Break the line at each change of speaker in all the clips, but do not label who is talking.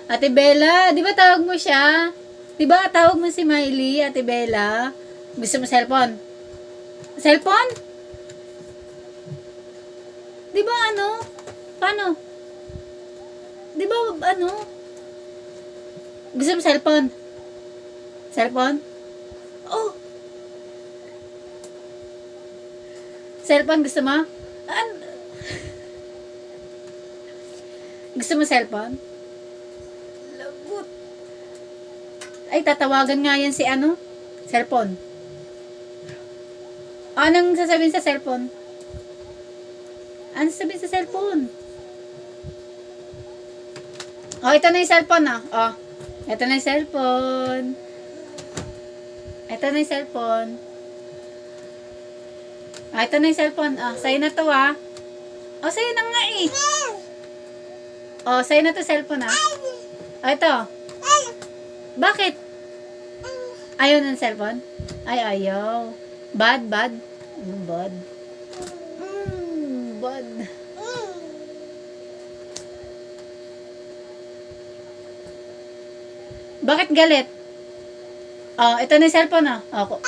Ate Bella, di ba tawag mo siya? Di ba tawag mo si Miley, Ate Bella? Gusto mo cellphone? Cellphone? Di ba ano? Paano? Di ba ano? Gusto mo cellphone? Cellphone? Oh! Cellphone gusto mo? Gusto mo cellphone? Lagot. Ay, tatawagan nga yan si ano? Cellphone. Anong sasabihin sa cellphone? Ano sasabihin sa cellphone? Oh, ito na yung cellphone ah. Oh, ito na yung cellphone. Ito na yung cellphone. Ah, ito na yung cellphone. Ah, sa'yo na to ah. Oh, sa'yo na nga eh. Oh, sa'yo na to cellphone ah. Oh, ito. Bakit? Ayaw ng cellphone? Ay, ayaw. Bad, bad. Bad. Bad. Bakit galit? Oh, ito na yung cellphone ah. Oh,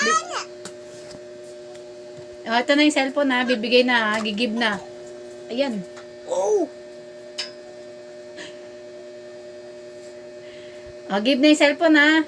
oh, ito na yung cellphone ah. Bibigay na ah. Gigib na. Ayan. Oh! Oh, give na yung cellphone ah.